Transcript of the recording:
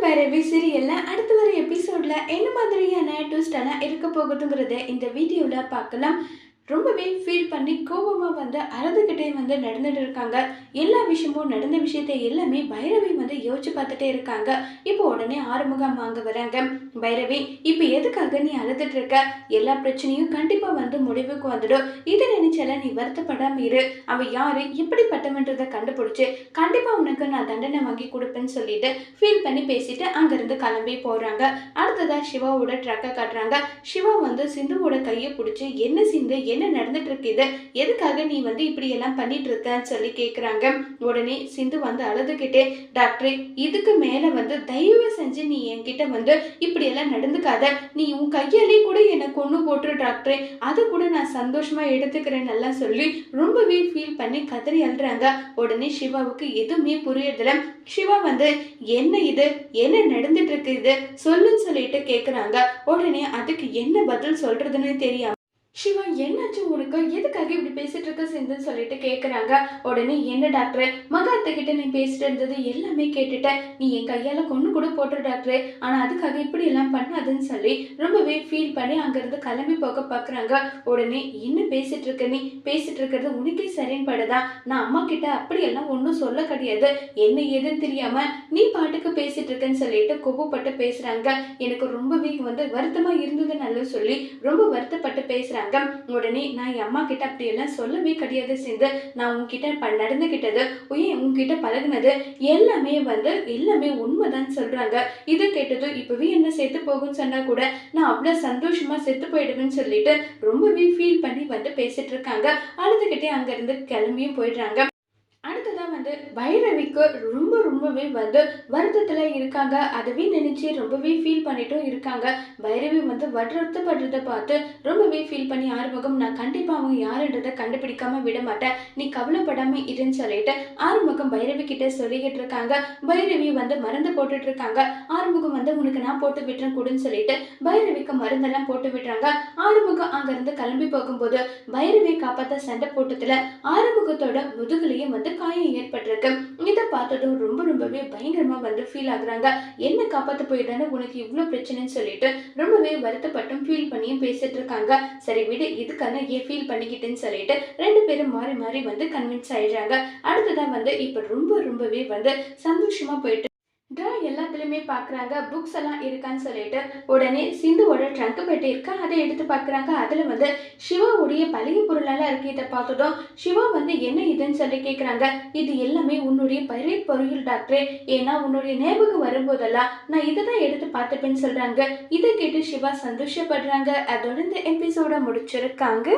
பைரவி சீரியல்ல அடுத்து வர எபிசோட்ல என்ன மாதிரியான ட்விஸ்ட் எல்லாம் இருக்க போகுதுங்கிறத இந்த வீடியோல பார்க்கலாம். ரொம்பவே ஃபீல் பண்ணி கோபமா அழுதுகிட்டே நடந்துட்டு இருக்காங்க. எல்லா விஷயமும் நடந்த விஷயத்தை எல்லாமே பைரவி யோசிச்சு பார்த்துட்டே இருக்காங்க. இப்போ உடனே ஆறுமுகம் வாங்க வராங்க. பைரவி, இப்போ எதுக்காக நீ அழுதுட்டு இருக்க? எல்லா பிரச்சனையும் கண்டிப்பா முடிவுக்கு வந்துடும். இதை நினைச்சால நீ வருத்தப்படாம இரு. அவ யாரு எப்படிப்பட்டவன்றதை கண்டுபிடிச்சு கண்டிப்பா உனக்கு நான் தண்டனை வாங்கி கொடுப்பேன்னு சொல்லிட்டு ஃபீல் பண்ணி பேசிட்டு அங்கிருந்து கிளம்பி போறாங்க. அடுத்ததா சிவாவோட ட்ரக்கை காட்டுறாங்க. சிவா சிந்துவோட கையை பிடிச்சி, என்ன சிந்து, என்ன நடந்துட்டு இருக்கு, இது எதுக்காக நீ இப்படி எல்லாம் பண்ணிட்டு இருக்கன்னு சொல்லி கேக்குறாங்க. உடனே சிந்து அழுதுகிட்டே, டாக்டர், இதுக்கு மேல தயவு செஞ்சு நீ என்கிட்ட இப்படி எல்லாம் நடந்துக்காத. நீ உன் கையாலே கூட என்னை கொண்டு போட்டுரு டாக்டர், அது கூட நான் சந்தோஷமா எடுத்துக்கிறேன் எல்லாம் சொல்லி ரொம்பவே ஃபீல் பண்ணி கதறி அழுறாங்க. உடனே சிவாவுக்கு எதுவுமே புரியறதில்ல. சிவா என்ன இது, என்ன நடந்துட்டு இருக்கு, இது சொல்லுன்னு சொல்லிட்டு கேக்குறாங்க. உடனே அதுக்கு என்ன பதில் சொல்றதுன்னு தெரியாம, சிவா என்னாச்சு உனக்கு, எதுக்காக இப்படி பேசிட்டு இருக்க சிந்துன்னு சொல்லிட்டு கேட்குறாங்க. உடனே என்ன டாக்டர், மகாத்துக்கிட்ட நீ பேசிட்டு இருந்தது எல்லாமே கேட்டுட்டேன். நீ என் கையால் கொண்டு கூட போட்டுரு டாக்டர், ஆனால் அதுக்காக இப்படி எல்லாம் பண்ணாதுன்னு சொல்லி ரொம்பவே ஃபீல் பண்ணி அங்கேருந்து கிளம்பி போக பார்க்குறாங்க. உடனே என்ன பேசிட்டு இருக்க, நீ பேசிட்டு இருக்கிறது உனக்கே சரின்னு படுதா? நான் அம்மா கிட்ட அப்படியெல்லாம் ஒன்றும் சொல்ல கிடையாது. என்ன ஏதுன்னு தெரியாம நீ பாட்டுக்கு பேசிட்டு இருக்கேன்னு சொல்லிட்டு கோபப்பட்டு பேசுறாங்க. எனக்கு ரொம்பவே வருத்தமா இருந்தது நல்லா சொல்லி ரொம்ப வருத்தப்பட்டு பேசுறாங்க. உடனே நான் என் அம்மா கிட்ட அப்படி எல்லாம் சொல்லவே கிடையாது சிந்து. நான் உன்கிட்ட நடந்துகிட்டது, உன்கிட்ட பழகுனது எல்லாமே எல்லாமே உண்மைதான் சொல்றாங்க. இதை கேட்டதும் இப்பவே என்ன செத்து போகும்னு சொன்னா கூட நான் அவ்வளவு சந்தோஷமா செத்து போயிடுவேன்னு சொல்லிட்டு ரொம்பவே ஃபீல் பண்ணி பேசிட்டு இருக்காங்க. அழுதுகிட்டே அங்க இருந்து கிளம்பியும் போயிடுறாங்க. அடுத்ததான் பைரவிக்கு ரொம்பவே வருத்தத்துல இருக்காங்க. அதவே நினைச்சு ரொம்பவே ஃபீல் பண்ணிட்டும் இருக்காங்க. பைரவி வருத்தப்படுறத பார்த்து ரொம்பவே ஃபீல் பண்ணி, ஆறுமுகம், நான் கண்டிப்பா அவங்க யாருன்றதை கண்டுபிடிக்காம விட மாட்டேன், நீ கவலைப்படாம இருன்னு சொல்லிட்டு ஆறுமுகம் பைரவி கிட்ட சொல்லிக்கிட்டு இருக்காங்க. பைரவி மருந்து போட்டுட்டு இருக்காங்க. ஆறுமுகம் உனக்கு நான் போட்டு விட்டுறேன் கூடன்னு சொல்லிட்டு பைரவிக்கு மருந்தெல்லாம் போட்டு விடுறாங்க. ஆறுமுகம் அங்க இருந்து கிளம்பி போகும்போது பைரவி காப்பாத்த சண்டை போட்டதுல ஆறுமுகத்தோட முதுகுலையும் காயம் ஏற்பட்டிருக்கு. இதை பார்த்ததும் ரொம்பவே பயங்கரமா ஃபீல் ஆகுறாங்க. என்ன காப்பாத்த போயிட்டானே உனக்கு இவ்வளவு பிரச்சனைன்னு சொல்லிட்டு ரொம்பவே வருத்தப்பட்டும் ஃபீல் பண்ணியும் பேசிட்டு இருக்காங்க. சரி விடு, இதுக்கான ஏன் ஃபீல் பண்ணிக்கிட்டேன்னு சொல்லிட்டு ரெண்டு பேரும் மாறி மாறி கன்வின்ஸ் ஆயிடுறாங்க. அடுத்ததான் இப்ப ரொம்பவே சந்தோஷமா போயிட்டு எல்லாத்துலயுமே பாக்குறாங்க. புக்ஸ் எல்லாம் இருக்கான்னு சொல்லிட்டு உடனே சிந்துவோட ட்ரங்க் பெட்டி இருக்கா, அதை எடுத்து பாக்குறாங்க. அதுல சிவாவுடைய பழைய பொருளெல்லாம் இருக்கு. இதை பார்த்ததும் சிவா என்ன இதுன்னு சொல்லி கேக்குறாங்க. இது எல்லாமே உன்னுடைய பழைய பொருள் டாக்டர், ஏன்னா உன்னுடைய ஞாபகம் வரும்போதெல்லாம் நான் இதைதான் எடுத்து பார்த்துப்பேன்னு சொல்றாங்க. இதை கேட்டு சிவா சந்தோஷப்படுறாங்க. அதோட இந்த எபிசோட முடிச்சிருக்காங்க.